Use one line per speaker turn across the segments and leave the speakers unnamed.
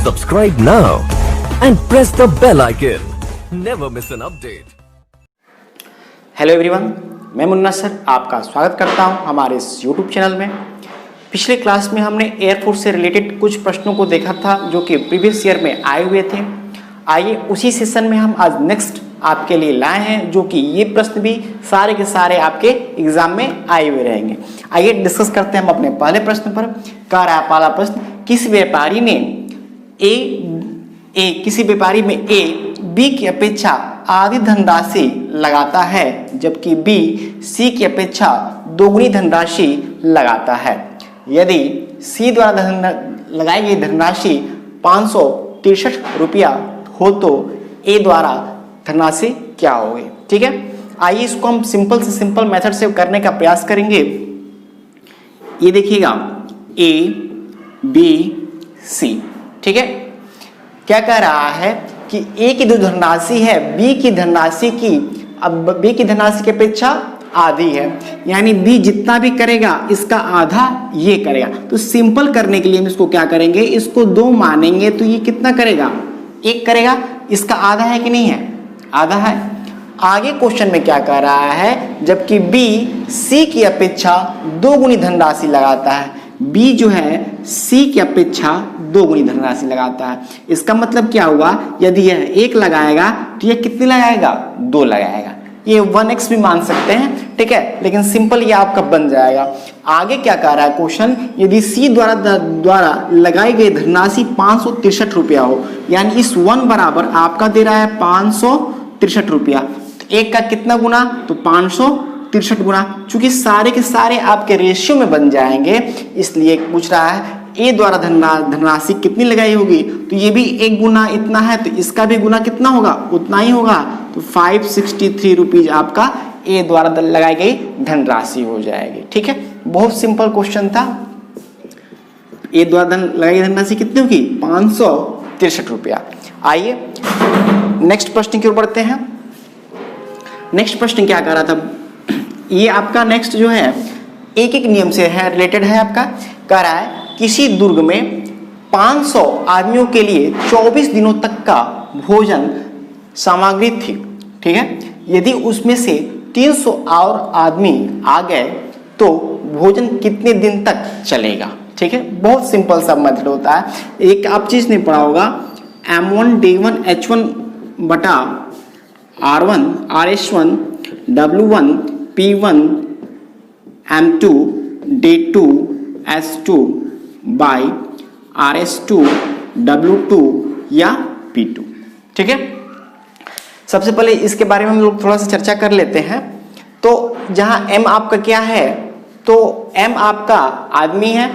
Subscribe now and press the bell icon. Never miss an update.
Hello everyone, मैं Munna sir आपका स्वागत करता हूं हमारे इस यूट्यूब चैनल में। पिछले क्लास में हमने एयरफोर्स से रिलेटेड कुछ प्रश्नों को देखा था जो कि प्रीवियस ईयर में आए हुए थे। आइए उसी सेशन में हम आज नेक्स्ट आपके लिए लाए हैं, जो कि ये प्रश्न भी सारे के सारे आपके एग्जाम में आए हुए रहेंगे। आइए डिस्कस करते हैं हम अपने पहले प्रश्न पर। कह रहा है पहला प्रश्न, किसी व्यापारी में ए बी की अपेक्षा आधी धनराशि लगाता है, जबकि बी सी की अपेक्षा दोगुनी धनराशि लगाता है। यदि सी द्वारा लगाई गई धनराशि 563 रुपया हो तो ए द्वारा धनराशि क्या होगी। ठीक है, आइए इसको हम सिंपल से सिंपल मेथड से करने का प्रयास करेंगे। ये देखिएगा ए बी सी, ठीक है। क्या कह रहा है कि ए की जो धनराशि है बी की धनराशि की अपेक्षा आधी है, यानी बी जितना भी करेगा इसका आधा ये करेगा। तो सिंपल करने के लिए हम इसको क्या करेंगे, इसको 2 मानेंगे तो ये कितना करेगा, 1 करेगा। इसका आधा है कि नहीं है, आधा है। आगे क्वेश्चन में क्या कह रहा है, जबकि बी सी की अपेक्षा 2 गुनी धनराशि लगाता है। बी जो है सी की अपेक्षा 2 गुनी धनराशि लगाता है। इसका मतलब क्या हुआ, यदि यह 1 लगाएगा तो यह कितनी लगाएगा, 2 लगाएगा। ये 1x भी मान सकते हैं, ठीक है, लेकिन सिंपल ये आपका बन जाएगा। आगे क्या कह रहा है क्वेश्चन, यदि सी द्वारा लगाई गई धनराशि 563 रुपया हो, यानी इस 1 बराबर आपका दे रहा है 563 रुपया, तो 1 का कितना गुना, तो 563 गुना। चूंकि सारे के सारे आपके रेशियो में बन जाएंगे, इसलिए पूछ रहा है ए द्वारा धनराशि कितनी लगाई होगी, तो ये भी 1 गुना इतना है, तो इसका भी गुना कितना होगा, उतना ही होगा। तो 563 रुपीज आपका ए द्वारा लगाई गई धनराशि हो जाएगी। ठीक है, बहुत सिंपल क्वेश्चन था। ए द्वारा लगाई गई धनराशि कितनी होगी, 563 रुपया। आइए नेक्स्ट प्रश्न की ओर बढ़ते हैं। नेक्स्ट प्रश्न क्या कर रहा था, ये आपका नेक्स्ट जो है एक नियम से है, रिलेटेड है आपका। कह रहा है किसी दुर्ग में 500 आदमियों के लिए 24 दिनों तक का भोजन सामग्री थी, ठीक है। यदि उसमें से 300 और आदमी आ गए तो भोजन कितने दिन तक चलेगा। ठीक है, बहुत सिंपल सा मेथड होता है। एक आप चीज नहीं पढ़ा होगा, M1 D1 H1 बटा R1 RS1 W1 P1 M2 D2 S2 by RS2 W2 या P2। ठीक है, सबसे पहले इसके बारे में हम लोग थोड़ा सा चर्चा कर लेते हैं। तो जहां M आपका क्या है, तो M आपका आदमी है,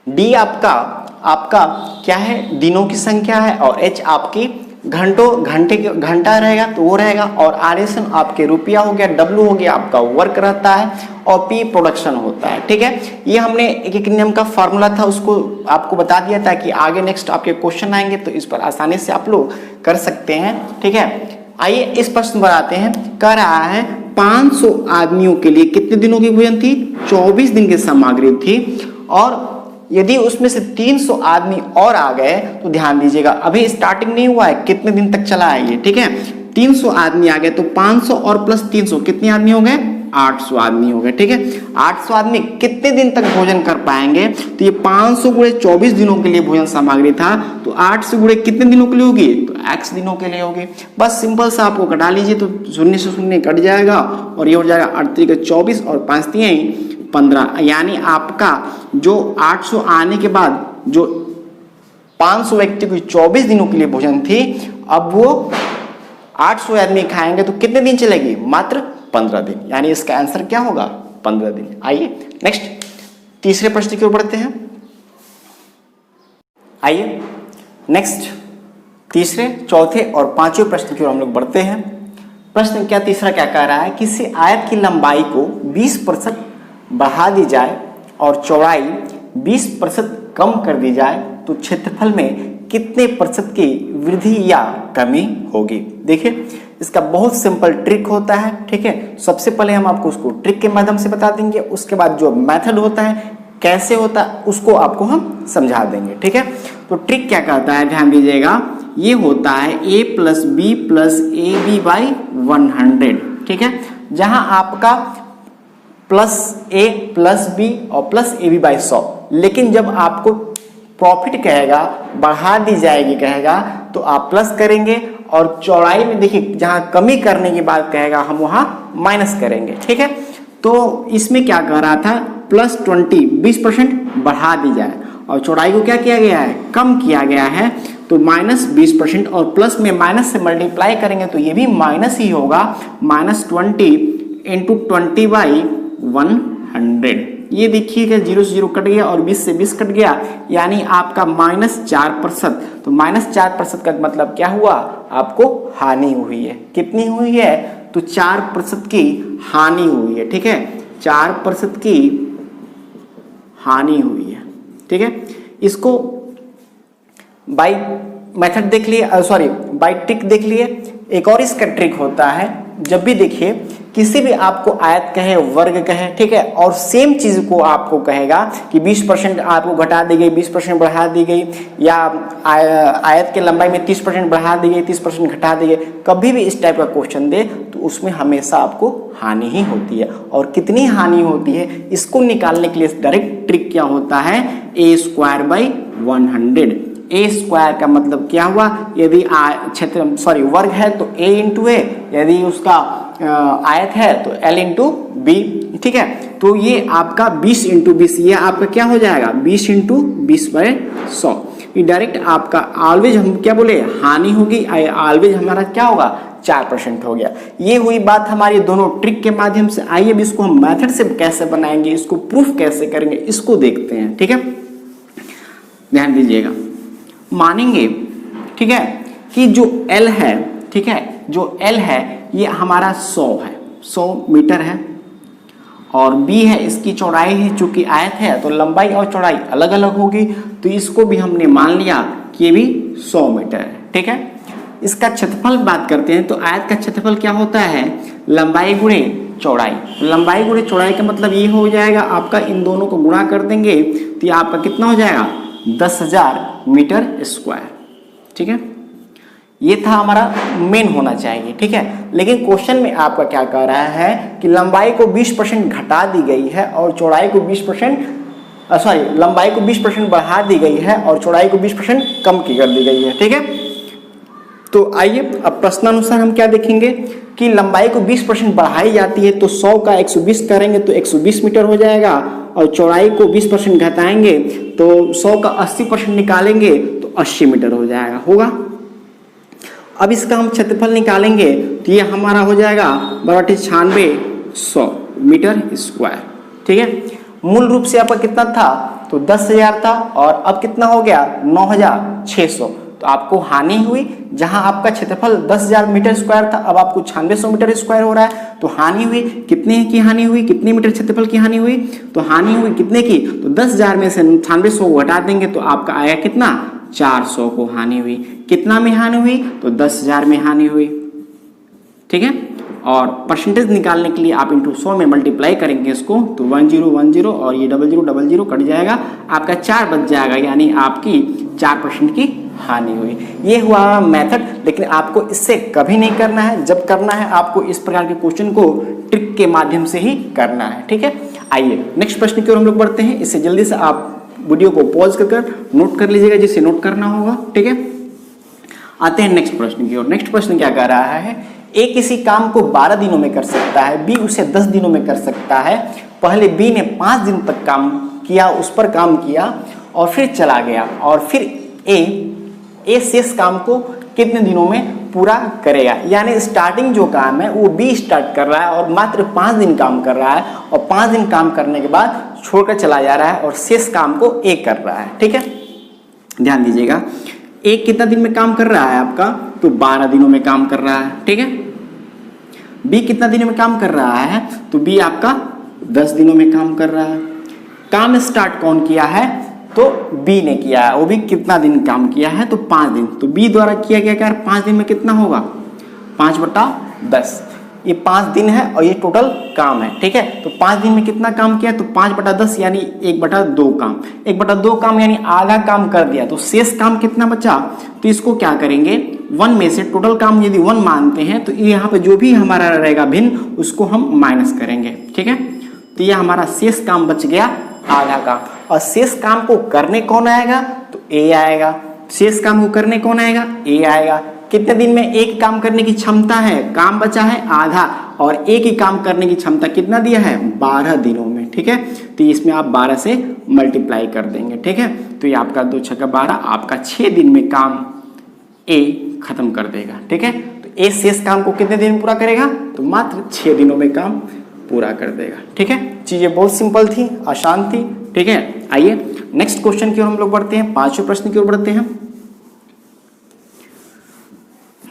D आपका क्या है, दिनों की संख्या है, और H आपकी घंटा रहेगा तो वो रहेगा, और RSN आपके रुपया हो गया, W हो गया आपका वर्क रहता है, और P प्रोडक्शन होता है। ठीक है, ये हमने एक नियम का फॉर्मूला था, उसको आपको बता दिया था कि आगे नेक्स्ट आपके क्वेश्चन आएंगे तो इस पर आसानी से आप लोग कर सकते हैं। ठीक है, आइए इस प्रश्न पर आते हैं। कह रहा है 500 आदमियों के लिए कितने दिनों की भोजन थी, 24 दिन की सामग्री थी, और यदि उसमें से 300 आदमी और आ गए तो ध्यान दीजिएगा, अभी स्टार्टिंग नहीं हुआ है, कितने दिन तक चला है ये। ठीक है, 300 आदमी आ गए तो 500 और प्लस 300 कितने आदमी हो गए, 800 आदमी हो गए। ठीक है, 800 आदमी कितने दिन तक भोजन कर पाएंगे, तो ये 500 गुणे 24 दिनों के लिए भोजन सामग्री था, तो 8 से गुणे कितने दिनों के लिए होगी, तो x दिनों के लिए होगी। बस सिंपल सा आपको घटा लीजिए तो 0 से 0 कट जाएगा, और ये हो जाएगा 8 × 24 और 5 × 15, यानी आपका जो 800 आने के बाद जो 500 व्यक्ति को 24 दिनों के लिए भोजन थी, अब वो 800 आदमी खाएंगे तो कितने दिन चलेगी, मात्र 15 दिन, यानी इसका आंसर क्या होगा, 15 दिन। आइए नेक्स्ट तीसरे प्रश्न की ओर बढ़ते हैं। आइए नेक्स्ट तीसरे, चौथे और 5वें प्रश्न की ओर हम लोग बढ़ते हैं। प्रश्न क्या तीसरा क्या कह रहा है, किसी आयत की लंबाई को 20% बढ़ा दी जाए और चौड़ाई 20% कम कर दी जाए तो क्षेत्रफल में कितने प्रतिशत की वृद्धि या कमी होगी। देखिए इसका बहुत सिंपल ट्रिक होता है। ठीक है, सबसे पहले हम आपको उसको ट्रिक के माध्यम से बता देंगे, उसके बाद जो मेथड होता है कैसे होता है उसको आपको हम समझा देंगे। ठीक है, तो ट्रिक क्या करता है, ध्यान दीजिएगा, ये होता है a plus B plus A B by 100, ठीक है। जहां आपका प्लस ए प्लस बी और प्लस ए बी बाई 100, लेकिन जब आपको प्रॉफिट कहेगा, बढ़ा दी जाएगी कहेगा, तो आप प्लस करेंगे, और चौड़ाई में देखिए जहां कमी करने की बात कहेगा हम वहां माइनस करेंगे, ठीक है। तो इसमें क्या कह रहा था, प्लस 20% बढ़ा दी जाए, और चौड़ाई को क्या किया गया है, कम किया गया है, तो माइनस 20%, और प्लस में माइनस से मल्टीप्लाई करेंगे तो ये भी माइनस ही होगा, -20 इंटू 20/100। ये देखिएगा 0 से 0 कट गया और 20 से 20 कट गया, यानी आपका -4%। तो -4% का मतलब क्या हुआ, आपको हानि हुई है। कितनी हुई है, तो 4% की हानि हुई है, ठीक है, 4% की हानि हुई है, ठीक है। इसको बाई मेथड देख लिए, सॉरी बाई ट्रिक देख लिए। एक और इसका ट्रिक होता है, जब भी देखिए किसी भी आपको आयत कहे, वर्ग कहे, ठीक है, और सेम चीज को आपको कहेगा कि 20% आपको घटा दी गई, 20% बढ़ा दी गई, या आयत के लंबाई में 30% बढ़ा दी गई, 30% घटा दी गई, कभी भी इस टाइप का क्वेश्चन दे तो उसमें हमेशा आपको हानि ही होती है। और कितनी हानि होती है, इसको निकालने के लिए डायरेक्ट ट्रिक क्या होता है, a²/100। ए स्क्वायर का मतलब क्या हुआ, यदि क्षेत्र वर्ग है तो a इंटू ए, यदि उसका आयत है तो l इंटू बी, ठीक है। तो ये आपका 20 इंटू 20, ये आपका क्या हो जाएगा, 20 इंटू 20/100। ये डायरेक्ट आपका ऑलवेज हम क्या बोले, हानि होगी, ऑलवेज हमारा क्या होगा, 4% हो गया। ये हुई बात हमारी दोनों ट्रिक के माध्यम से। आइए अब इसको हम मेथड से कैसे बनाएंगे, इसको प्रूफ कैसे करेंगे, इसको देखते हैं, ठीक है। ध्यान दीजिएगा, मानेंगे, ठीक है, कि जो L है, ठीक है, जो L है ये हमारा 100 मीटर है, और B है इसकी चौड़ाई है, चूंकि आयत है तो लंबाई और चौड़ाई अलग अलग होगी, तो इसको भी हमने मान लिया कि ये भी 100 मीटर है, ठीक है। इसका क्षेत्रफल बात करते हैं, तो आयत का क्षेत्रफल क्या होता है, लंबाई गुणे चौड़ाई। लंबाई गुणे चौड़ाई का मतलब ये हो जाएगा, आपका इन दोनों को गुणा कर देंगे तो ये आपका कितना हो जाएगा, 10,000 मीटर स्क्वायर, ठीक है। ये था हमारा मेन होना चाहिए, ठीक है। लेकिन क्वेश्चन में आपका क्या कह रहा है कि लंबाई को 20% घटा दी गई है और चौड़ाई को 20%, लंबाई को 20% बढ़ा दी गई है और चौड़ाई को 20% कम की कर दी गई है, ठीक है। तो आइए अब प्रश्नानुसार हम क्या देखेंगे कि लंबाई को 20% बढ़ाई जाती है, तो 100 का 120 करेंगे तो 120 मीटर हो जाएगा, और चौड़ाई को 20% घटाएंगे तो 100 का 80% निकालेंगे तो 80 मीटर हो जाएगा, होगा। अब इसका हम क्षेत्रफल निकालेंगे तो ये हमारा हो जाएगा बराबर 9600 मीटर स्क्वायर, ठीक है। मूल रूप से आपका कितना था, तो 10,000 था, और अब कितना हो गया, 9,600। तो आपको हानि हुई, जहां आपका क्षेत्रफल 10,000 मीटर स्क्वायर था, अब आपको 9600 मीटर स्क्वायर हो रहा है, तो हानि हुई, कितने की हानि हुई, कितने मीटर क्षेत्रफल की हानि हुई, तो हानि हुई कितने की, तो 10,000 में से 9600 को हटा देंगे तो आपका आया कितना, 400 को हानि हुई। कितना में हानि हुई, तो 10,000 में हानि हुई, ठीक है। और परसेंटेज निकालने के लिए आप इंटू 100 में मल्टीप्लाई करेंगे इसको, तो 1010 और ये 0000 कट जाएगा, आपका 4 बच जाएगा, यानी आपकी 4% की हानि हुई। ये हुआ मेथड, लेकिन आपको इससे कभी नहीं करना है। जब करना है आपको इस प्रकार के क्वेश्चन को ट्रिक के माध्यम से ही करना है, ठीक है। आइए नेक्स्ट प्रश्न की ओर हम लोग बढ़ते हैं। इससे जल्दी से आप वीडियो को पॉज कर नोट कर लीजिएगा, जिसे नोट करना होगा, ठीक है। आते हैं नेक्स्ट प्रश्न की ओर। नेक्स्ट प्रश्न क्या कह रहा है, ए किसी काम को 12 दिनों में कर सकता है, बी उसे 10 दिनों में कर सकता है। पहले बी ने 5 दिन तक काम किया, उस पर काम किया और फिर चला गया, और फिर ए शेष काम को कितने दिनों में पूरा करेगा। यानी स्टार्टिंग जो काम है वो बी स्टार्ट कर रहा है और मात्र 5 दिन काम कर रहा है, और 5 दिन काम करने के बाद छोड़कर चला जा रहा है, और शेष काम को ए कर रहा है, ठीक है। ध्यान दीजिएगा, ए कितना दिन में काम कर रहा है आपका, तो 12 दिनों में काम कर रहा है, ठीक है। बी कितना दिनों में काम कर रहा है, तो बी आपका 10 दिनों में काम कर रहा है। काम स्टार्ट कौन किया है, तो बी ने किया है, वो भी कितना दिन काम किया है, तो 5 दिन। तो बी द्वारा किया गया क्या, 5 दिन में कितना होगा, 5/10। ये 5 दिन है और ये टोटल काम है, ठीक है। तो 5 दिन में कितना काम किया, तो 5/10 यानी 1/2 काम, 1/2 काम यानी आधा काम कर दिया। तो शेष काम कितना बचा, तो इसको क्या करेंगे 1 में से, टोटल काम यदि 1 मानते हैं तो यहाँ पे जो भी हमारा रहेगा भिन्न उसको हम माइनस करेंगे, ठीक है। तो ये हमारा शेष काम बच गया आधा काम, और शेष काम को करने कौन आएगा, तो ए आएगा। शेष काम को करने कौन आएगा, ए आएगा। कितने दिन में एक काम करने की क्षमता है, काम बचा है आधा, और एक ही काम करने की क्षमता कितना दिया है, 12 दिनों में, ठीक है। तो इसमें आप 12 से मल्टीप्लाई कर देंगे, ठीक है। तो ये आपका 2 × 12 आपका 6 दिन में काम ए खत्म कर देगा, ठीक है। तो ए शेष काम को कितने दिन में पूरा करेगा, तो मात्र 6 दिनों में काम पूरा कर देगा, ठीक है। चीजें बहुत सिंपल थी, आसान थी, ठीक है। आइए नेक्स्ट क्वेश्चन की ओर हम लोग बढ़ते हैं, 5वें प्रश्न की ओर बढ़ते हैं।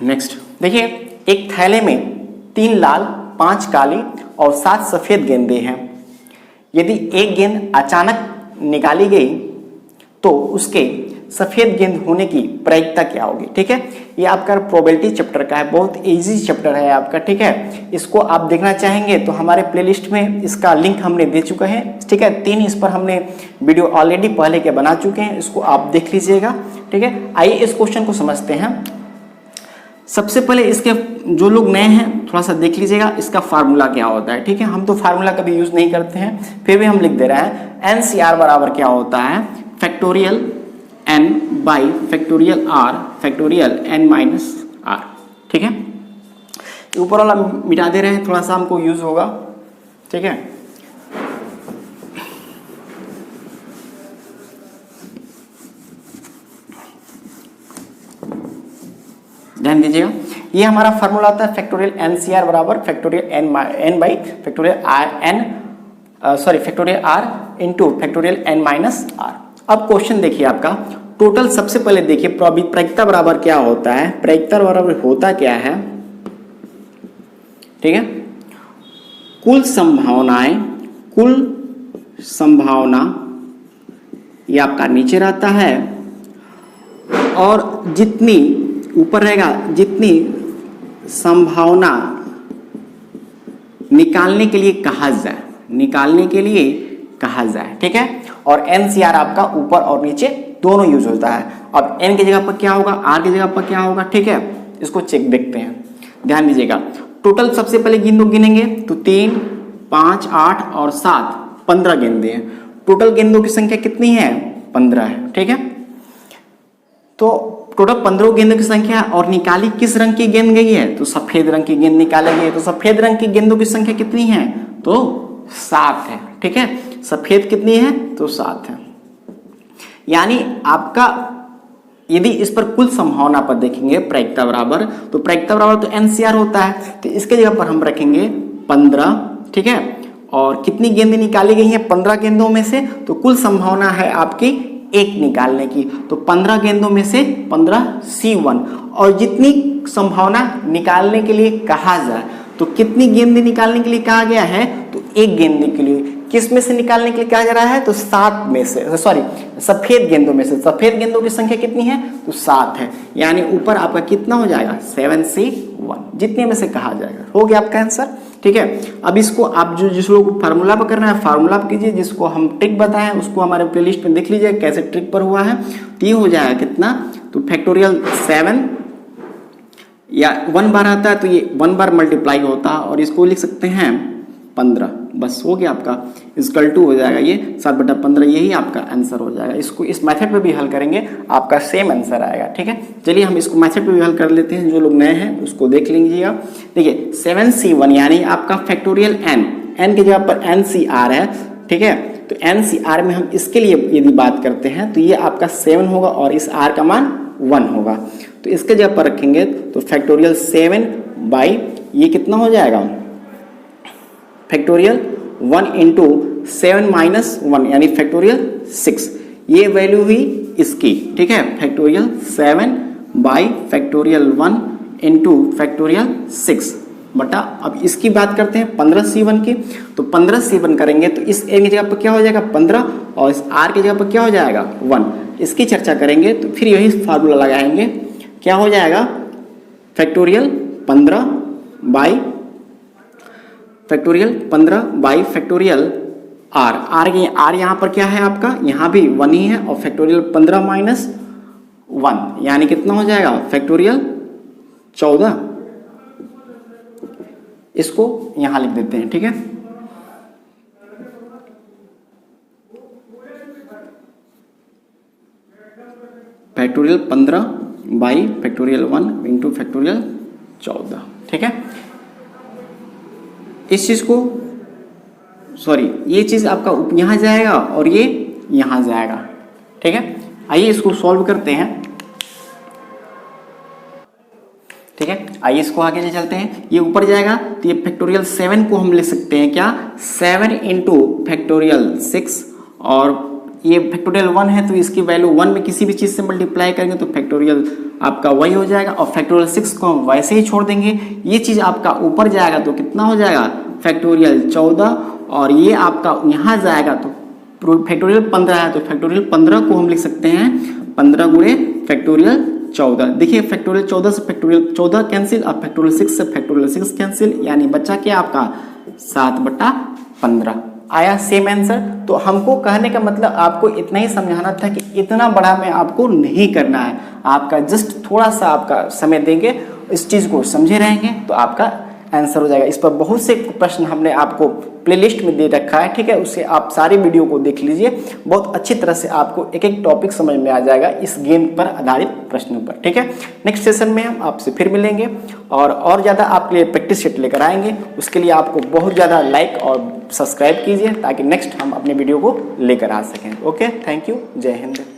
नेक्स्ट देखिए, एक थैले में 3 लाल, 5 काली और 7 सफेद गेंदें हैं। यदि एक गेंद अचानक निकाली गई तो उसके सफेद गेंद होने की प्रायिकता क्या होगी, ठीक है। ये आपका प्रोबेबिलिटी चैप्टर का है, बहुत इजी चैप्टर है आपका, ठीक है। इसको आप देखना चाहेंगे तो हमारे प्लेलिस्ट में इसका लिंक हमने दे चुका है, ठीक है। 3 इस पर हमने वीडियो ऑलरेडी पहले के बना चुके हैं, इसको आप देख लीजिएगा, ठीक है। आइए इस क्वेश्चन को समझते हैं। सबसे पहले इसके जो लोग नए हैं थोड़ा सा देख लीजिएगा, इसका फार्मूला क्या होता है, ठीक है। हम तो फार्मूला कभी यूज नहीं करते हैं, फिर भी हम लिख दे रहे हैं। NCR बराबर क्या होता है, factorial n by factorial r factorial n minus r, ठीक है। ऊपर वाला मिटा दे रहे हैं, थोड़ा सा हमको यूज होगा, ठीक है। ध्यान दीजिएगा, ये हमारा फार्मूला आता है फैक्टोरियल NCR बराबर factorial n by factorial factorial r into factorial n minus r। अब क्वेश्चन देखिए आपका, टोटल सबसे पहले देखिए प्रायिकता बराबर क्या होता है, प्रायिकता बराबर होता क्या है, ठीक है। कुल संभावना ये आपका नीचे रहता है, और जितनी ऊपर रहेगा, जितनी संभावना निकालने के लिए कहा जाए, ठीक है। और NCR आपका ऊपर और नीचे दोनों यूज होता है। अब n की जगह पर क्या होगा, r की जगह पर क्या होगा, ठीक है। इसको चेक देखते हैं, ध्यान दीजिएगा। टोटल सबसे पहले गेंदों गिनेंगे तो 3, 5, 8 और 7 15 गेंदे हैं। टोटल गेंदों की संख्या कितनी है, 15 है, ठीक है। तो टोटल 15 गेंदों की संख्या, और निकाली किस रंग की गेंद गई है, तो सफेद रंग की गेंद निकाली गई है। तो सफेद रंग की गेंदों की संख्या कितनी है, तो 7 है, ठीक है। सफेद कितनी है, तो 7 है। यानी आपका यदि इस पर कुल संभावना पर देखेंगे प्रायिकता बराबर, तो प्रायिकता बराबर तो NCR होता है, तो इसके जगह पर हम रखेंगे 15, ठीक है। और कितनी गेंदें निकाली गई हैं, 15 गेंदों में से, तो कुल संभावना है आपकी 1 निकालने की। तो 15 गेंदों में से 15 C1, और जितनी संभावना निकालने के लिए कहा जाए, तो कितनी गेंदें निकालने के लिए कहा गया है, तो 1 गेंदे के लिए। किस में से निकालने के लिए कहा जा रहा है, तो 7 में से, सफेद गेंदों में से। सफेद गेंदों की संख्या कितनी है, तो 7 है। यानी ऊपर आपका कितना हो जाएगा, 7C1, जितने में से कहा जाएगा। हो गया आपका आंसर, ठीक है। अब इसको आप जिस लोग को फार्मूला पर करना है फार्मूला पर कीजिए, जिसको हम ट्रिक बताएं उसको हमारे प्लेलिस्ट में देख लीजिए कैसे ट्रिक पर हुआ है। तो ये हो जाएगा कितना, तो फैक्टोरियल 7 या 1 बार आता है तो ये 1 बार मल्टीप्लाई होता है, और इसको लिख सकते हैं 15, बस हो गया आपका इक्वल टू हो जाएगा ये 7/15, यही आपका आंसर हो जाएगा। इसको इस मेथड पे भी हल करेंगे, आपका सेम आंसर आएगा, ठीक है। चलिए हम इसको मेथड पे भी हल कर लेते हैं, जो लोग नए हैं उसको देख लीजिएगा। देखिए 7C1 यानी आपका फैक्टोरियल n की जगह पर NCR है, ठीक है। तो NCR में हम इसके लिए यदि बात करते हैं तो ये आपका 7 होगा, और इस r का मान 1 होगा। तो इसके जगह पर रखेंगे तो फैक्टोरियल 7 बाई ये कितना हो जाएगा, फैक्टोरियल 1 इंटू 7 माइनस 1 यानी फैक्टोरियल 6, ये वैल्यू हुई इसकी, ठीक है। Factorial 7 by factorial 1 into factorial 6 बटा, अब इसकी बात करते हैं 15C1 की। तो 15C1 करेंगे तो इस n की जगह पर क्या हो जाएगा 15, और इस r की जगह पर क्या हो जाएगा 1। इसकी चर्चा करेंगे तो फिर यही फार्मूला लगाएंगे, क्या हो जाएगा factorial 15 by factorial 15 by factorial R, R यहाँ पर क्या है आपका, यहाँ भी 1 ही है, और फैक्टोरियल 15 माइनस 1 यानी कितना हो जाएगा फैक्टोरियल 14। इसको यहाँ लिख देते हैं, ठीक है। Factorial 15 by factorial 1 into factorial 14, ठीक है। इस चीज को सॉरी ये चीज आपका यहाँ जाएगा और ये यहाँ जाएगा, ठीक है। आइए इसको सॉल्व करते हैं, ठीक है। आइए इसको आगे ले चलते हैं। ये ऊपर जाएगा तो ये फैक्टोरियल 7 को हम लिख सकते हैं क्या, 7 इंटू फैक्टोरियल 6, और ये फैक्टोरियल 1 है तो इसकी वैल्यू 1 में किसी भी चीज से मल्टीप्लाई करेंगे तो फैक्टोरियल आपका वही हो जाएगा, और फैक्टोरियल 6 को हम वैसे ही छोड़ देंगे। ये चीज आपका ऊपर जाएगा तो कितना हो जाएगा फैक्टोरियल 14, और ये आपका यहाँ जाएगा तो फैक्टोरियल 15 है तो फैक्टोरियल 15 को हम लिख सकते हैं 15 गुणे फैक्टोरियल 14। देखिए फैक्टोरियल 14 से फैक्टोरियल 14 कैंसिल, और फैक्टोरियल 6 से फैक्टोरियल 6 कैंसिल, यानी बचा क्या आपका 7/15 आया सेम आंसर। तो हमको कहने का मतलब आपको इतना ही समझाना था कि इतना बड़ा में आपको नहीं करना है, आपका जस्ट थोड़ा सा आपका समय देंगे, इस चीज़ को समझे रहेंगे तो आपका आंसर हो जाएगा। इस पर बहुत से प्रश्न हमने आपको प्लेलिस्ट में दे रखा है, ठीक है। उससे आप सारी वीडियो को देख लीजिए, बहुत अच्छी तरह से आपको एक एक टॉपिक समझ में आ जाएगा इस गेम पर आधारित प्रश्नों पर, ठीक है। नेक्स्ट सेशन में हम आपसे फिर मिलेंगे और ज़्यादा आपके लिए प्रैक्टिस सेट लेकर आएंगे। उसके लिए आपको बहुत ज़्यादा लाइक और सब्सक्राइब कीजिए ताकि नेक्स्ट हम अपने वीडियो को लेकर आ सकें। ओके, थैंक यू, जय हिंद।